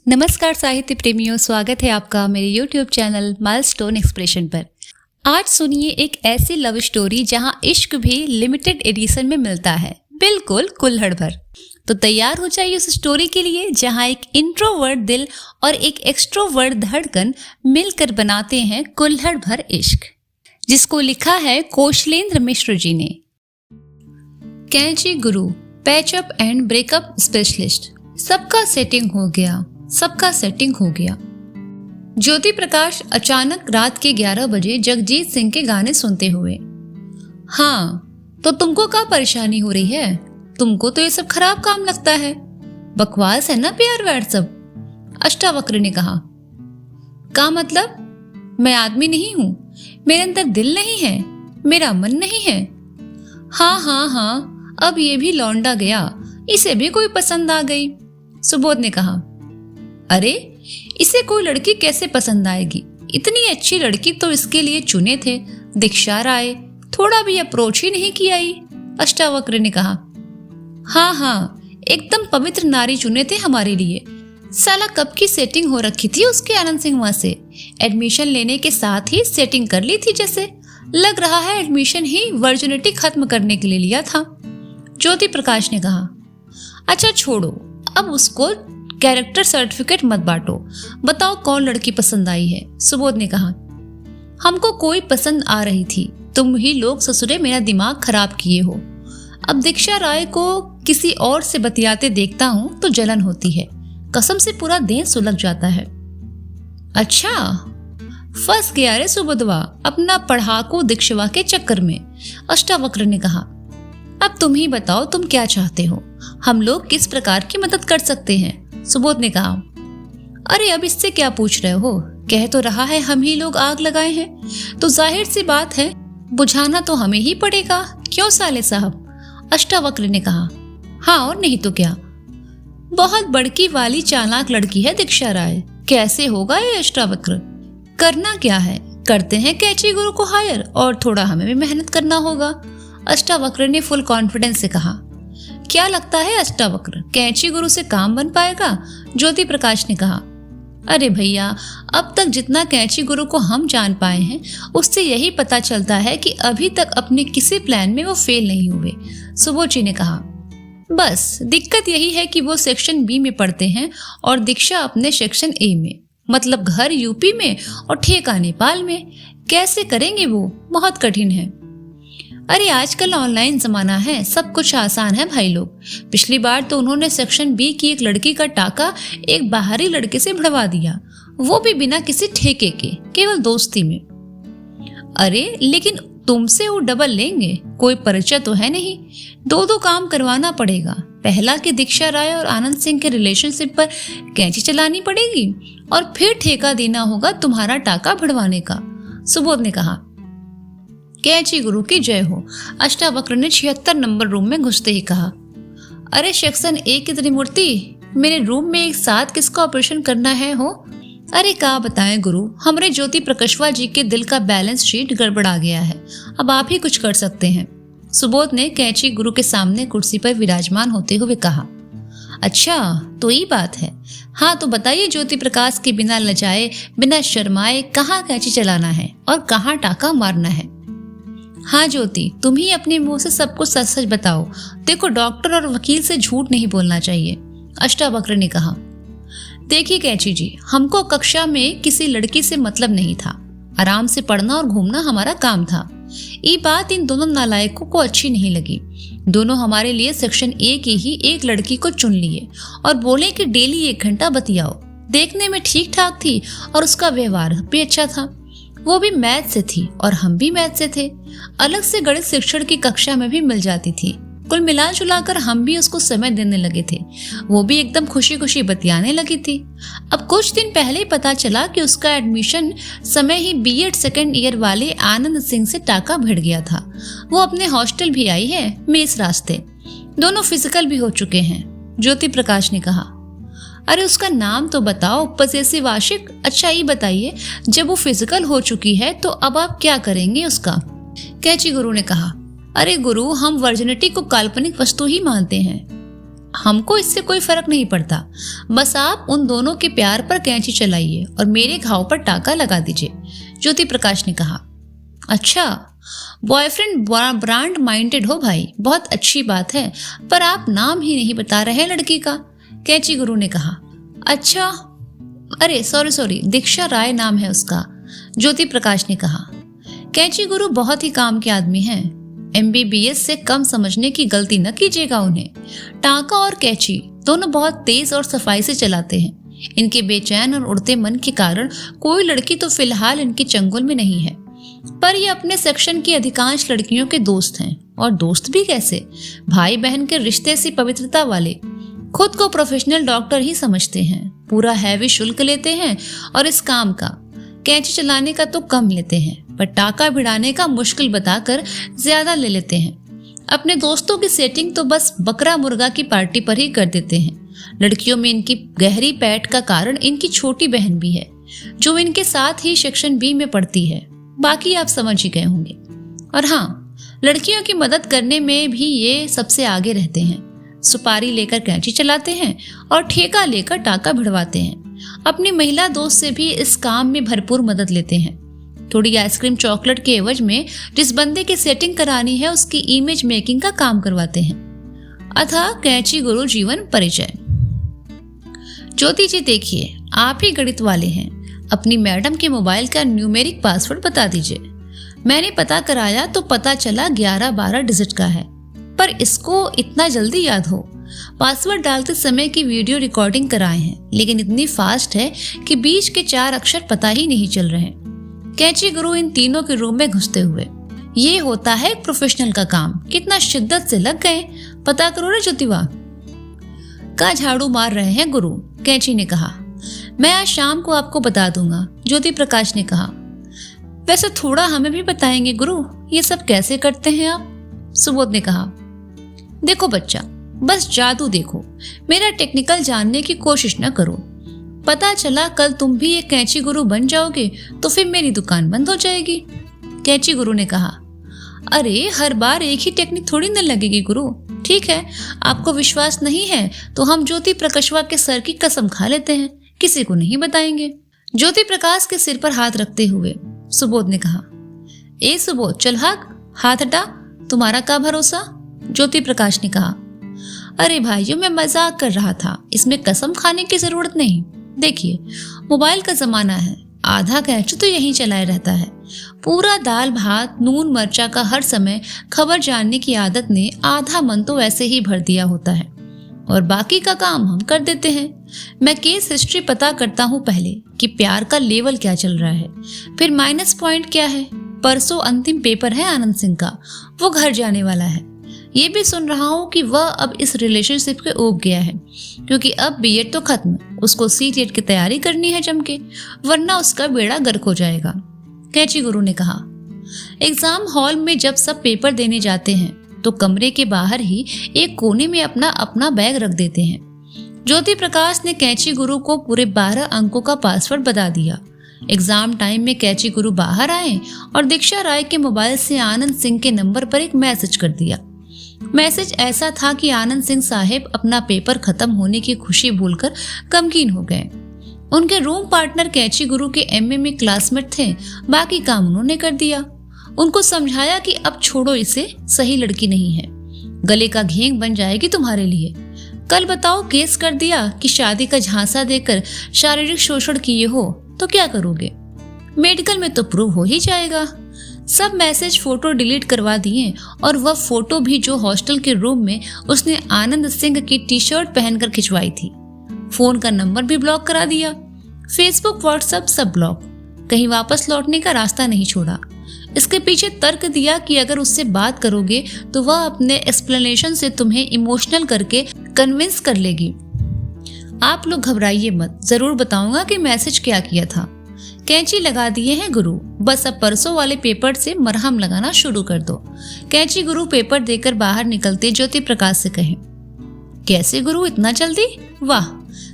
नमस्कार साहित्य प्रेमियों, स्वागत है आपका मेरे YouTube चैनल माइलस्टोन एक्सप्रेशन पर। आज सुनिए एक ऐसी लव स्टोरी जहां इश्क भी लिमिटेड एडिशन में मिलता है, बिल्कुल कुल्हड़ भर। तो तैयार हो जाइए उस स्टोरी के लिए जहां एक इंट्रोवर्ट दिल और एक एक्सट्रोवर्ट धड़कन मिलकर बनाते हैं कुल्हड़ भर इश्क, जिसको लिखा है कौशलेंद्र मिश्र जी ने। कैंची गुरु, पैचअप एंड ब्रेकअप स्पेशलिस्ट। सबका सेटिंग हो गया। ज्योति प्रकाश अचानक रात के 11 बजे जगजीत सिंह के गाने सुनते हुए। हाँ, तो तुमको क्या परेशानी हो रही है? तुमको तो ये सब खराब काम लगता है, बकवास है ना प्यार व्यार सब। अष्टावक्र ने कहा। का मतलब? मैं आदमी नहीं हूं, मेरे अंदर दिल नहीं है, मेरा मन नहीं है। हाँ, अब ये भी लौंडा गया, इसे भी कोई पसंद आ गई। सुबोध ने कहा। अरे, इसे कोई लड़की कैसे पसंद आएगी? इतनी अच्छी लड़की तो इसके लिए चुने थे दीक्षा राय, थोड़ा भी अप्रोच ही नहीं किया ही। अष्टावक्र ने कहा। हाँ, एकदम पवित्र नारी चुने थे हमारे लिए। साला कब की सेटिंग हो रखी थी उसके आनंद सिंह वहां से, एडमिशन लेने के साथ ही सेटिंग कर ली थी। जैसे लग रहा है एडमिशन ही वर्जिनिटी खत्म करने के लिए लिया था। ज्योति प्रकाश ने कहा। अच्छा छोड़ो, अब उसको कैरेक्टर सर्टिफिकेट मत बांटो, बताओ कौन लड़की पसंद आई है? सुबोध ने कहा। हमको कोई पसंद आ रही थी, तुम ही लोग ससुरे मेरा दिमाग खराब किए हो। अब दीक्षा राय को किसी और से बतियाते देखता हूँ तो जलन होती है, कसम से पूरा देह सुलग जाता है। अच्छा, फंस गया रे सुबोधवा अपना पढ़ाकू दीक्षवा के चक्कर में। अष्टावक्र ने कहा। अब तुम ही बताओ, तुम क्या चाहते हो? हम लोग किस प्रकार की मदद कर सकते हैं? सुबोध ने कहा। अरे अब इससे क्या पूछ रहे हो? कह तो रहा है हम ही लोग आग लगाए हैं, तो जाहिर सी बात है बुझाना तो हमें ही पड़ेगा, क्यों साले साहब? अष्टावक्र ने कहा। हाँ और नहीं तो क्या, बहुत बड़की वाली चालाक लड़की है दीक्षा राय। कैसे होगा ये अष्टावक्र? करना क्या है, करते हैं कैची गुरु को हायर, और थोड़ा हमें भी मेहनत करना होगा। अष्टावक्र ने फुल कॉन्फिडेंस से कहा। क्या लगता है अष्टावक्र, कैंची गुरु से काम बन पाएगा? ज्योति प्रकाश ने कहा। अरे भैया, अब तक जितना कैंची गुरु को हम जान पाए हैं उससे यही पता चलता है कि अभी तक अपने किसी प्लान में वो फेल नहीं हुए। सुबोध जी ने कहा। बस दिक्कत यही है कि वो सेक्शन बी में पढ़ते हैं और दीक्षा अपने सेक्शन ए में, मतलब घर यूपी में और ठेका नेपाल में। कैसे करेंगे वो? बहुत कठिन है। अरे आजकल ऑनलाइन जमाना है, सब कुछ आसान है भाई लोग। पिछली बार तो उन्होंने सेक्शन बी की एक लड़की का टाका एक बाहरी लड़के से भिड़वा दिया, वो भी बिना किसी ठेके के, केवल दोस्ती में। अरे लेकिन तुमसे वो डबल लेंगे, कोई परिचय तो है नहीं। दो काम करवाना पड़ेगा। पहला कि दीक्षा राय और आनंद सिंह के रिलेशनशिप पर कैंची चलानी पड़ेगी, और फिर ठेका देना होगा तुम्हारा टाका भिड़वाने का। सुबोध ने कहा। कैंची गुरु की जय हो। अष्टावक्र ने 76 नंबर रूम में घुसते ही कहा। अरे सेक्शन ए की त्रिमूर्ति, मेरे रूम में एक साथ किसका ऑपरेशन करना है हो? अरे क्या बताएं गुरु, हमरे ज्योति प्रकाशवा जी के दिल का बैलेंस शीट गड़बड़ा गया है, अब आप ही कुछ कर सकते हैं। सुबोध ने कैंची गुरु के सामने कुर्सी पर विराजमान होते हुए कहा। अच्छा तो ये बात है। हाँ तो बताइए ज्योति प्रकाश के बिना लजाए, बिना शर्माए कहाँ कैंची चलाना है और कहाँ टाका मारना है? हाँ ज्योति, तुम ही अपने मुंह से सब कुछ सच सच बताओ। देखो डॉक्टर और वकील से झूठ नहीं बोलना चाहिए। अष्टावक्र ने कहा। देखिए कैंची जी, हमको कक्षा में किसी लड़की से मतलब नहीं था, आराम से पढ़ना और घूमना हमारा काम था। ये बात इन दोनों नालायकों को अच्छी नहीं लगी। दोनों हमारे लिए सेक्शन ए की ही एक लड़की को चुन लिए और बोले कि डेली 1 घंटा बतियाओ। देखने में ठीक ठाक थी और उसका व्यवहार भी अच्छा था। वो भी मैथ से थी और हम भी मैथ से थे। अलग से गणित शिक्षण की कक्षा में भी मिल जाती थी। कुल मिला जुलाकर हम भी उसको समय देने लगे थे। वो भी एकदम खुशी खुशी बतियाने लगी थी। अब कुछ दिन पहले पता चला कि उसका एडमिशन समय ही बीएड सेकेंड ईयर वाले आनंद सिंह से टाका भिड़ गया था। वो अपने हॉस्टल भी आई है मेस रास्ते। दोनों फिजिकल भी हो चुके हैं। ज्योति प्रकाश ने कहा। अरे उसका नाम तो बताओ, पजेसिव आशिक। अच्छा ये बताइए, जब वो फिजिकल हो चुकी है तो अब आप क्या करेंगे उसका? कैंची गुरु ने कहा। अरे गुरु, हम वर्जिनिटी को काल्पनिक वस्तु ही मानते हैं। हमको इससे कोई फर्क नहीं पड़ता, बस आप उन दोनों के प्यार पर कैंची चलाइए और मेरे घाव पर टाका लगा दीजिए, ज्योति प्रकाश ने कहा। अच्छा, बॉयफ्रेंड ब्रांड माइंडेड हो भाई, बहुत अच्छी बात है, पर आप नाम ही नहीं बता रहे लड़की का, कैंची गुरु ने कहा। अच्छा, अरे सॉरी, दीक्षा राय नाम है उसका, ज्योति प्रकाश ने कहा। कैंची गुरु बहुत ही काम के आदमी हैं, MBBS से कम समझने की गलती न कीजिएगा उन्हें। टाका और कैंची दोनों बहुत तेज और सफाई से चलाते हैं। इनके बेचैन और उड़ते मन के कारण कोई लड़की तो फिलहाल इनके चंगुल में नहीं है, पर ये अपने सेक्शन की अधिकांश लड़कियों के दोस्त हैं, और दोस्त भी कैसे, भाई बहन के रिश्ते सी पवित्रता वाले। खुद को प्रोफेशनल डॉक्टर ही समझते हैं, पूरा हैवी शुल्क लेते हैं और इस काम का, कैंची चलाने का तो कम लेते हैं, पर टाका भिड़ाने का मुश्किल बताकर ज्यादा ले लेते हैं। अपने दोस्तों की सेटिंग तो बस बकरा मुर्गा की पार्टी पर ही कर देते हैं। लड़कियों में इनकी गहरी पैठ का कारण इनकी छोटी बहन भी है, जो इनके साथ ही सेक्शन B में पढ़ती है। बाकी आप समझ ही गए होंगे। और हाँ, लड़कियों की मदद करने में भी ये सबसे आगे रहते हैं। सुपारी लेकर कैंची चलाते हैं और ठेका लेकर टाका भिड़वाते हैं। अपनी महिला दोस्त से भी इस काम में भरपूर मदद लेते हैं। थोड़ी आइसक्रीम चॉकलेट के एवज में जिस बंदे की सेटिंग करानी है उसकी इमेज मेकिंग का काम करवाते हैं। अतः कैंची गुरु जीवन परिचय। ज्योति जी देखिए, आप ही गणित वाले हैं, अपनी मैडम के मोबाइल का न्यूमेरिक पासवर्ड बता दीजिए। मैंने पता कराया तो पता चला 11-12 डिजिट का है, पर इसको इतना जल्दी याद हो। पासवर्ड डालते समय की वीडियो रिकॉर्डिंग कराए हैं, लेकिन इतनी फास्ट है कि बीच के 4 अक्षर पता ही नहीं चल रहे। कैंची गुरु इन तीनों के रूम में घुसते हुए, ये होता है एक प्रोफेशनल का काम, कितना शिद्दत से लग गए, पता करो ना ज्योतिवा। का झाड़ू मार रहे हैं गुरु, कैंची ने कहा। मैं आज शाम को आपको बता दूंगा, ज्योति प्रकाश ने कहा। वैसे थोड़ा हमें भी बताएंगे गुरु, ये सब कैसे करते हैं आप, सुबोध ने कहा। देखो बच्चा, बस जादू देखो, मेरा टेक्निकल जानने की कोशिश न करो। पता चला कल तुम भी एक कैंची गुरु बन जाओगे तो फिर मेरी दुकान बंद हो जाएगी, कैंची गुरु ने कहा। अरे हर बार एक ही टेक्निक थोड़ी न लगेगी गुरु। ठीक है, आपको विश्वास नहीं है तो हम ज्योति प्रकाशवा के सर की कसम खा लेते हैं, किसी को नहीं बताएंगे। ज्योति प्रकाश के सिर पर हाथ रखते हुए सुबोध ने कहा। ए सुबोध, चल हाथ हटा, तुम्हारा क्या भरोसा, ज्योति प्रकाश ने कहा। अरे भाइयों, मैं मजाक कर रहा था, इसमें कसम खाने की जरूरत नहीं। देखिए, मोबाइल का जमाना है, आधा कैंची तो यहीं चलाए रहता है। पूरा दाल भात नून मर्चा का हर समय खबर जानने की आदत ने आधा मन तो वैसे ही भर दिया होता है, और बाकी का काम हम कर देते हैं। मैं केस हिस्ट्री पता करता हूँ पहले कि प्यार का लेवल क्या चल रहा है, फिर माइनस पॉइंट क्या है। परसों अंतिम पेपर है आनंद सिंह का, वो घर जाने वाला है। ये भी सुन रहा हूँ कि वह अब इस रिलेशनशिप के ऊब गया है, क्योंकि अब बीएड तो खत्म, उसको सीटेट की तैयारी करनी है जम के, वरना उसका बेड़ा गर्क हो जाएगा, कैंची गुरु ने कहा। एग्जाम हॉल में जब सब पेपर देने जाते हैं तो कमरे के बाहर ही एक कोने में अपना अपना बैग रख देते हैं। ज्योति प्रकाश ने कैंची गुरु को पूरे 12 अंकों का पासवर्ड बता दिया। एग्जाम टाइम में कैंची गुरु बाहर आए और दीक्षा राय के मोबाइल से आनंद सिंह के नंबर पर एक मैसेज कर दिया। मैसेज ऐसा था कि आनंद सिंह साहब अपना पेपर खत्म होने की खुशी भूलकर गमगीन हो गए। उनके रूम पार्टनर कैंची गुरु के एमए में क्लासमेट थे, बाकी काम उन्होंने कर दिया। उनको समझाया कि अब छोड़ो इसे, सही लड़की नहीं है, गले का घेंग बन जाएगी तुम्हारे लिए। कल बताओ केस कर दिया कि शादी का झांसा देकर शारीरिक शोषण किए हो तो क्या करोगे, मेडिकल में तो प्रूव हो ही जाएगा। सब मैसेज फोटो डिलीट करवा दिए, और वह फोटो भी जो हॉस्टल के रूम में उसने आनंद सिंह की टी-शर्ट पहनकर खिंचवाई थी। फोन का नंबर भी ब्लॉक करा दिया, फेसबुक व्हाट्सएप सब ब्लॉक, कहीं वापस लौटने का रास्ता नहीं छोड़ा। इसके पीछे तर्क दिया कि अगर उससे बात करोगे तो वह अपने एक्सप्लेनेशन से तुम्हें इमोशनल करके कन्विंस कर लेगी। आप लोग घबराइए मत, जरूर बताऊंगा कि मैसेज क्या किया था। कैंची लगा दिए हैं गुरु, बस अब परसों वाले पेपर से मरहम लगाना शुरू कर दो। कैंची गुरु पेपर देकर बाहर निकलते ज्योति प्रकाश से कहे। कैसे गुरु, इतना जल्दी? वाह,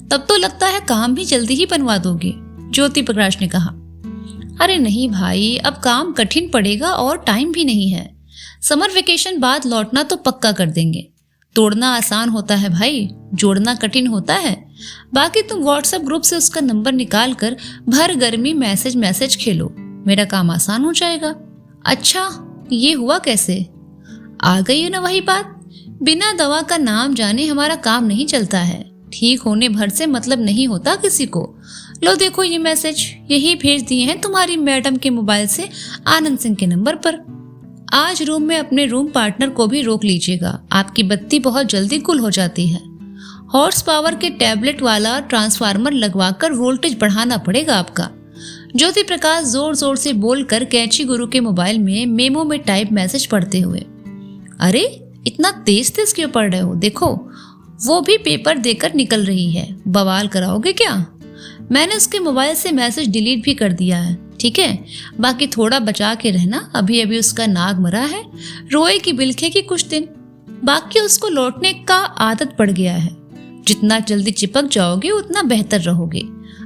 तब तो लगता है काम भी जल्दी ही बनवा दोगे, ज्योति प्रकाश ने कहा। अरे नहीं भाई, अब काम कठिन पड़ेगा और टाइम भी नहीं है। समर वेकेशन बाद लौटना तो पक्का कर देंगे। तोड़ना आसान होता है भाई, जोड़ना कठिन होता है। बाकी तुम व्हाट्सएप ग्रुप से उसका नंबर निकाल कर भर गर्मी मैसेज खेलो, मेरा काम आसान हो जाएगा। अच्छा, ये हुआ कैसे? आ गई ना वही बात, बिना दवा का नाम जाने हमारा काम नहीं चलता है। ठीक होने भर से मतलब नहीं होता किसी को। लो देखो ये मैसेज, यही भेज दिए हैं तुम्हारी मैडम के मोबाइल से आनंद सिंह के नंबर पर। आज रूम में अपने रूम पार्टनर को भी रोक लीजिएगा, आपकी बत्ती बहुत जल्दी गुल हो जाती है। हॉर्स पावर के टैबलेट वाला ट्रांसफार्मर लगवाकर वोल्टेज बढ़ाना पड़ेगा आपका। ज्योति प्रकाश जोर जोर से बोलकर कैची गुरु के मोबाइल में मेमो में टाइप मैसेज पढ़ते हुए, अरे इतना तेज तेज क्यों पढ़ रहे हो? देखो वो भी पेपर देकर निकल रही है, बवाल कराओगे क्या? मैंने उसके मोबाइल से मैसेज डिलीट भी कर दिया है, ठीक है? बाकी थोड़ा बचा के रहना, अभी अभी उसका नाग मरा है, रोए की बिलखे की कुछ दिन, बाकी उसको लौटने का आदत पड़ गया है। जितना जल्दी चिपक जाओगे उतना बेहतर रहोगे।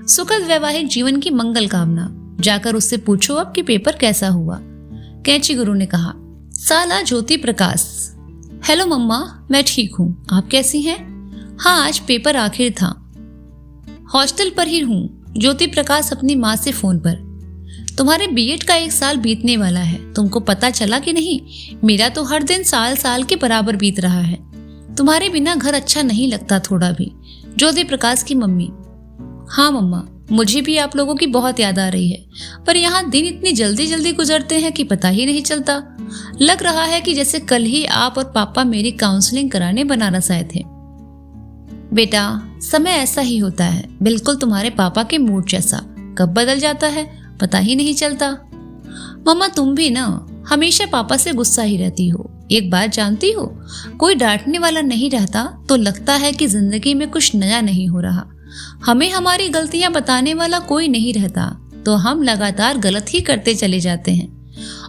सुखद वैवाहिक जीवन की मंगल कामना। जाकर उससे पूछो अब कि पेपर कैसा हुआ। कैची गुरु ने कहा। साला ज्योति प्रकाश, हेलो मम्मा, मैं ठीक हूँ, आप कैसी हैं? हाँ, आज पेपर आखिर था, हॉस्टल पर ही हूँ। ज्योति प्रकाश अपनी माँ से फोन पर, तुम्हारे बीएड का 1 साल बीतने वाला है, तुमको पता चला कि नहीं? मेरा तो हर दिन साल के बराबर बीत रहा है, तुम्हारे बिना घर अच्छा नहीं लगता थोड़ा भी। ज्योति प्रकाश की मम्मी, हाँ मम्मा, मुझे भी आप लोगों की बहुत याद आ रही है, पर यहाँ दिन इतनी जल्दी गुजरते हैं कि पता ही नहीं चलता। लग रहा है कि जैसे कल ही आप और पापा मेरी काउंसलिंग कराने बनारस आए थे। बेटा, समय ऐसा ही होता है, बिल्कुल तुम्हारे पापा के मूड जैसा, कब बदल जाता है पता ही नहीं चलता। मम्मा तुम भी ना हमेशा पापा से गुस्सा ही रहती हो। एक बात जानती हो, कोई डांटने वाला नहीं रहता तो लगता है कि जिंदगी में कुछ नया नहीं हो रहा। हमें हमारी गलतियां बताने वाला कोई नहीं रहता तो हम लगातार गलत ही करते चले जाते हैं,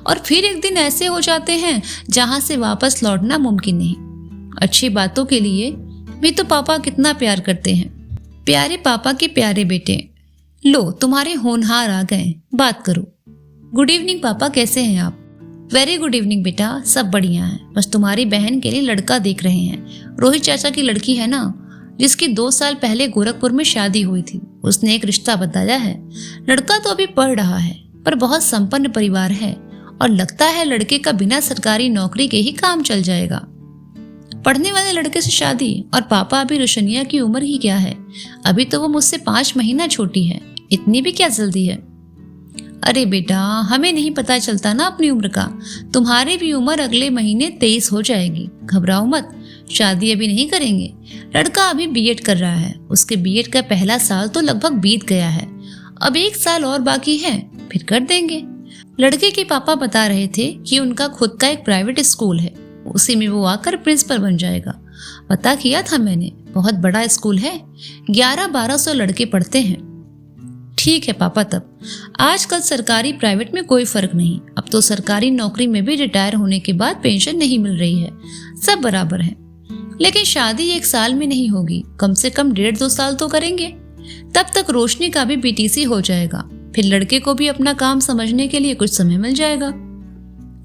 और फिर एक दिन ऐसे हो जाते हैं जहां से वापस लौटना मुमकिन नहीं। अच्छी बातों के लिए भी तो पापा कितना प्यार करते हैं। प्यारे पापा के प्यारे बेटे, लो तुम्हारे होनहार आ गए, बात करो। गुड इवनिंग पापा, कैसे हैं आप? वेरी गुड इवनिंग बेटा, सब बढ़िया है, बस तुम्हारी बहन के लिए लड़का देख रहे हैं। रोहित चाचा की लड़की है ना, जिसकी 2 साल पहले गोरखपुर में शादी हुई थी, उसने एक रिश्ता बताया है। लड़का तो अभी पढ़ रहा है पर बहुत संपन्न परिवार है, और लगता है लड़के का बिना सरकारी नौकरी के ही काम चल जाएगा। पढ़ने वाले लड़के से शादी, और पापा अभी रोशनिया की उम्र ही क्या है, अभी तो वो मुझसे 5 महीना छोटी है, इतनी भी क्या जल्दी है? अरे बेटा, हमें नहीं पता चलता ना अपनी उम्र का, तुम्हारी भी उम्र अगले महीने 23 हो जाएगी, घबराओ मत, शादी अभी नहीं करेंगे। लड़का अभी बीएड कर रहा है, उसके बीएड का पहला साल तो लगभग बीत गया है, अब 1 साल और बाकी है, फिर कर देंगे। लड़के के पापा बता रहे थे कि उनका खुद का एक प्राइवेट स्कूल है, उसी में वो आकर प्रिंसिपल बन जाएगा। पता किया था मैंने, बहुत बड़ा स्कूल है, 1100-1200 लड़के पढ़ते हैं। ठीक है पापा, तब आजकल सरकारी प्राइवेट में कोई फर्क नहीं, अब तो सरकारी नौकरी में भी रिटायर होने के बाद पेंशन नहीं मिल रही है, सब बराबर है। लेकिन शादी 1 साल में नहीं होगी, कम से कम 1.5-2 साल तो करेंगे, तब तक रोशनी का भी बीटीसी हो जाएगा, फिर लड़के को भी अपना काम समझने के लिए कुछ समय मिल जाएगा।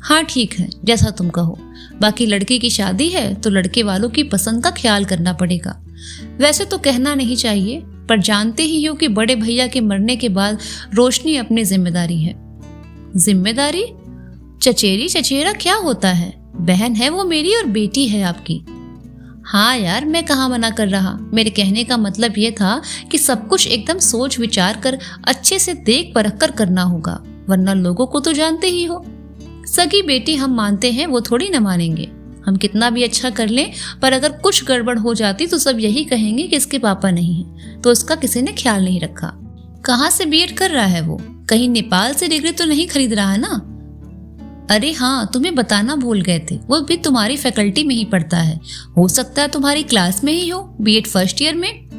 हाँ ठीक है, जैसा तुम कहो। बाकी लड़की की शादी है तो लड़के वालों की पसंद का ख्याल करना पड़ेगा। वैसे तो कहना नहीं चाहिए, पर जानते ही हो कि बड़े भैया के मरने के बाद रोशनी अपनी जिम्मेदारी है। जिम्मेदारी? चचेरा क्या होता है? बहन है वो मेरी और बेटी है आपकी। हाँ यार, मैं कहाँ मना कर रहा, मेरे कहने का मतलब ये था कि सब कुछ एकदम सोच विचार कर अच्छे से देख परख कर करना होगा, वरना लोगों को तो जानते ही हो, सगी बेटी हम मानते हैं, वो थोड़ी न मानेंगे। हम कितना भी अच्छा कर लें, पर अगर कुछ गड़बड़ हो जाती तो सब यही कहेंगे कि इसके पापा नहीं है, तो उसका किसी ने ख्याल नहीं रखा। कहाँ से बीएड कर रहा है वो? कहीं नेपाल से डिग्री तो नहीं खरीद रहा है ना? अरे हाँ, तुम्हें बताना भूल गए थे, वो भी तुम्हारी फैकल्टी में ही पढ़ता है, हो सकता है तुम्हारी क्लास में ही हो, बीएड फर्स्ट ईयर में।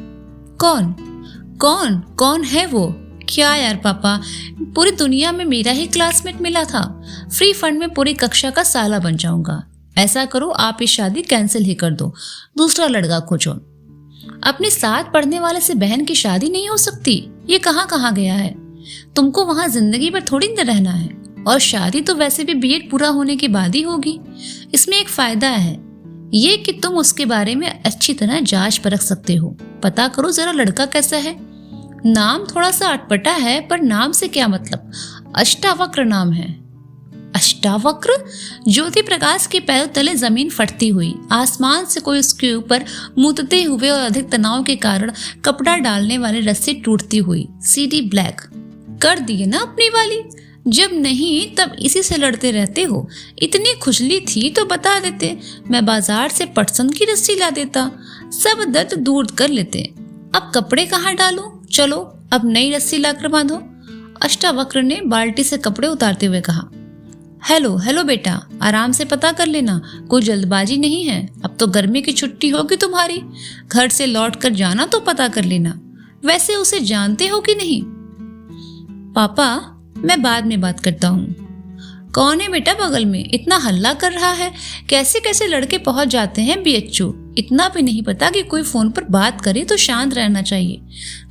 कौन है वो? क्या यार पापा, पूरी दुनिया में मेरा ही क्लासमेट मिला था, फ्री फंड में पूरी कक्षा का साला बन जाऊंगा। ऐसा करो, आप इस शादी कैंसिल ही कर दो, दूसरा लड़का खोजो। अपने साथ पढ़ने वाले से बहन की शादी नहीं हो सकती? ये कहाँ गया है? तुमको वहां जिंदगी भर थोड़ी न रहना है, और शादी तो वैसे भी बीएड पूरा होने के बाद ही होगी। इसमें एक फायदा है ये कि तुम उसके बारे में अच्छी तरह जांच परख सकते हो। पता करो जरा लड़का कैसा है। नाम थोड़ा सा अटपटा है, पर नाम से क्या मतलब? अष्टावक्र नाम है। अष्टावक्र? ज्योति प्रकाश के पैरों तले जमीन फटती हुई। आसमान से कोई उसके ऊपर मुतते हुए और अधिक तनाव के कारण कपड़ा डालने वाली रस्सी टूटती हुई। सीडी ब्लैक कर दिए ना अपनी वाली? जब नहीं तब इसी से लड़ते रहते हो। इतनी खुजली थी तो बता देते, मैं बाजार से पटसन की रस्सी ला देता, सब दर्द दूर कर लेते। अब कपड़े कहाँ डालूं? चलो अब नई रस्सी लाकर बांधो। अष्टावक्र ने बाल्टी से कपड़े उतारते हुए कहा। हेलो हेलो बेटा, आराम से पता कर लेना, कोई जल्दबाजी नहीं है। अब तो गर्मी की छुट्टी होगी तुम्हारी, घर से लौट कर जाना तो पता कर लेना। वैसे उसे जानते हो कि नहीं? पापा, मैं बाद में बात करता हूँ। कौन है बेटा बगल में? इतना हल्ला कर रहा है। कैसे कैसे लड़के पहुंच जाते हैं बीएचयू। इतना भी नहीं पता कि कोई फोन पर बात करे तो शांत रहना चाहिए।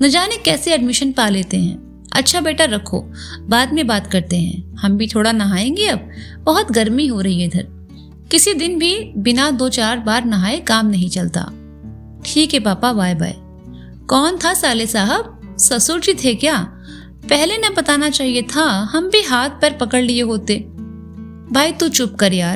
न जाने कैसे एडमिशन पा लेते हैं। अच्छा बेटा रखो, बाद में बात करते हैं। हम भी थोड़ा नहाएंगे, अब बहुत गर्मी हो रही है इधर। किसी दिन भी बिना 2-4 बार नहाए काम नहीं चलता। ठीक है पापा, बाय बाय। कौन था साले साहब? ससुर जी थे क्या? पहले न बताना चाहिए था, हम भी हाथ पैर पकड़ लिए होते। भाई तू चुप कर यार।